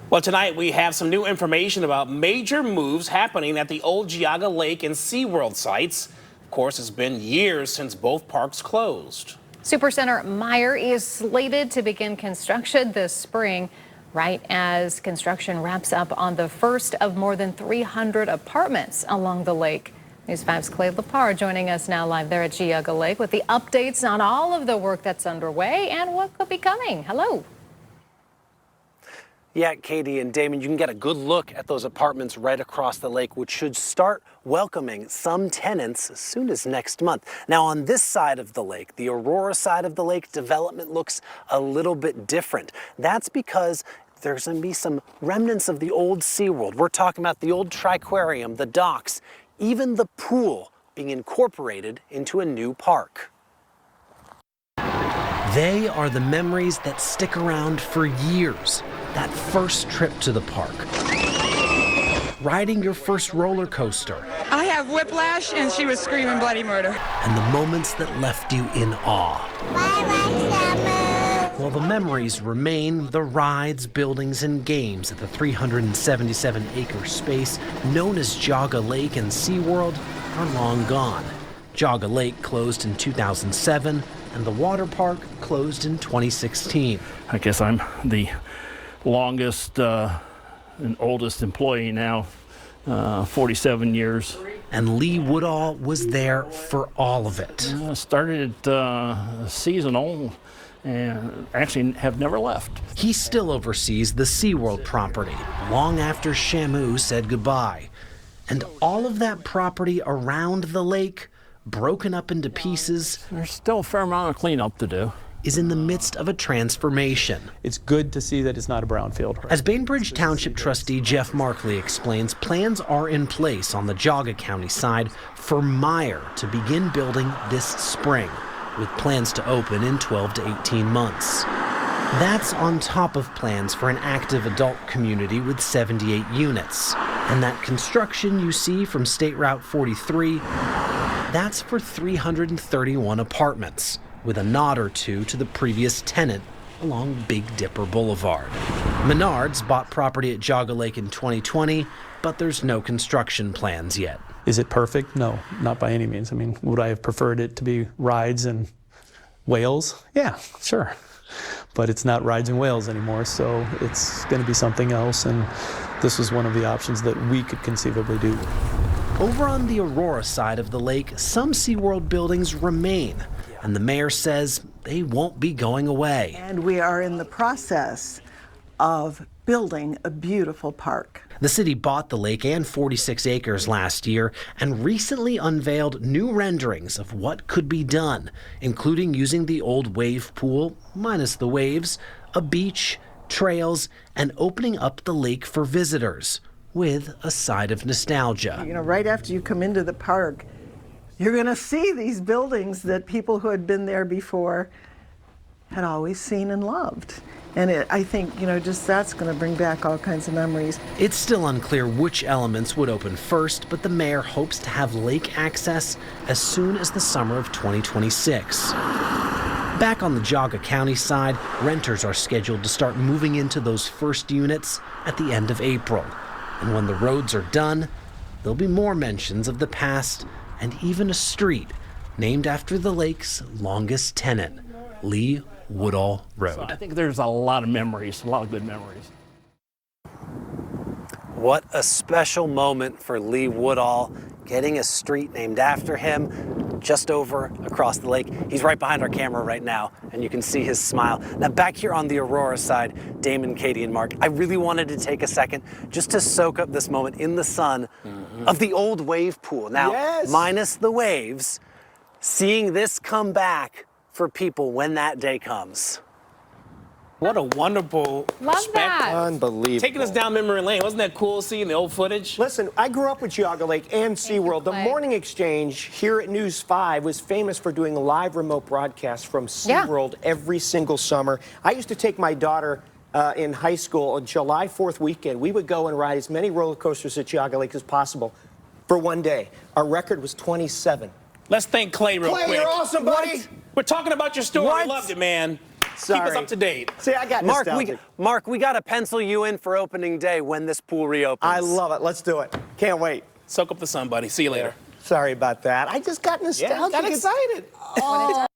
Well, tonight we have some new information about major moves happening at the old Geauga Lake and SeaWorld sites. Of course, it's been years since both parks closed. Supercenter Meijer is slated to begin construction this spring, right as construction wraps up on the first of more than 300 apartments along the lake. News 5's Clay Lepar joining us now live there at Geauga Lake with the updates on all of the work that's underway and what could be coming. Hello. Yeah, Katie and Damon, you can get a good look at those apartments right across the lake, which should start welcoming some tenants as soon as next month. Now, on this side of the lake, the Aurora side of the lake, development looks a little bit different. That's because there's going to be some remnants of the old SeaWorld. We're talking about the old Triquarium, the docks, even the pool being incorporated into a new park. They are the memories that stick around for years. That first trip to the park, riding your first roller coaster. I have whiplash and she was screaming bloody murder. And the moments that left you in awe. While the memories remain, the rides, buildings, and games at the 377-acre space known as Geauga Lake and SeaWorld are long gone. Geauga Lake closed in 2007, and the water park closed in 2016. I guess I'm the longest and oldest employee now, 47 years. And Lee Woodall was there for all of it. Started seasonal and actually have never left. He still oversees the SeaWorld property long after Shamu said goodbye. And all of that property around the lake, broken up into pieces, There's still a fair amount of cleanup to do. Is in the midst of a transformation. It's good to see that it's not a brownfield. As Bainbridge Township trustee Jeff Markley explains, plans are in place on the Geauga County side for Meijer to begin building this spring, with plans to open in 12 to 18 months. That's on top of plans for an active adult community with 78 units. And that construction you see from State Route 43, that's for 331 apartments, with a nod or two to the previous tenant along Big Dipper Boulevard. Menards bought property at Geauga Lake in 2020, but there's no construction plans yet. Is it perfect? No, not by any means. I mean, would I have preferred it to be rides and whales? Yeah, sure. But it's not rides and whales anymore, so it's going to be something else, and this was one of the options that we could conceivably do. Over on the Aurora side of the lake, some SeaWorld buildings remain, and the mayor says they won't be going away. And we are in the process of building a beautiful park. The city bought the lake and 46 acres last year and recently unveiled new renderings of what could be done, including using the old wave pool, minus the waves, a beach, trails, and opening up the lake for visitors, with a side of nostalgia. You know, right after you come into the park, you're going to see these buildings that people who had been there before had always seen and loved. And I think, you know, just that's going to bring back all kinds of memories. It's still unclear which elements would open first, but the mayor hopes to have lake access as soon as the summer of 2026. Back on the Geauga County side, renters are scheduled to start moving into those first units at the end of April. And when the roads are done, there'll be more mentions of the past and even a street named after the lake's longest tenant, Lee Woodall Road. So I think there's a lot of memories, a lot of good memories. What a special moment for Lee Woodall, getting a street named after him just over across the lake. He's right behind our camera right now, and you can see his smile. Now back here on the Aurora side, Damon, Katie, and Mark, I really wanted to take a second just to soak up this moment in the sun of the old wave pool. Now, minus the waves, seeing this come back for people when that day comes. What a wonderful spectacle. Unbelievable. Taking us down memory lane. Wasn't that cool seeing the old footage? Listen, I grew up with Geauga Lake and SeaWorld. The Morning Exchange here at News 5 was famous for doing live remote broadcasts from SeaWorld every single summer. I used to take my daughter in high school on July 4th weekend. We would go and ride as many roller coasters at Geauga Lake as possible for one day. Our record was 27. Let's thank Clay real quick. Clay, you're awesome, buddy. We're talking about your story. We loved it, man. Sorry. Keep us up to date. See, I got Mark, nostalgic. we got to pencil you in for opening day when this pool reopens. I love it. Let's do it. Can't wait. Soak up the sun, buddy. See you later. Sorry about that. I just got nostalgic. Yeah, got excited.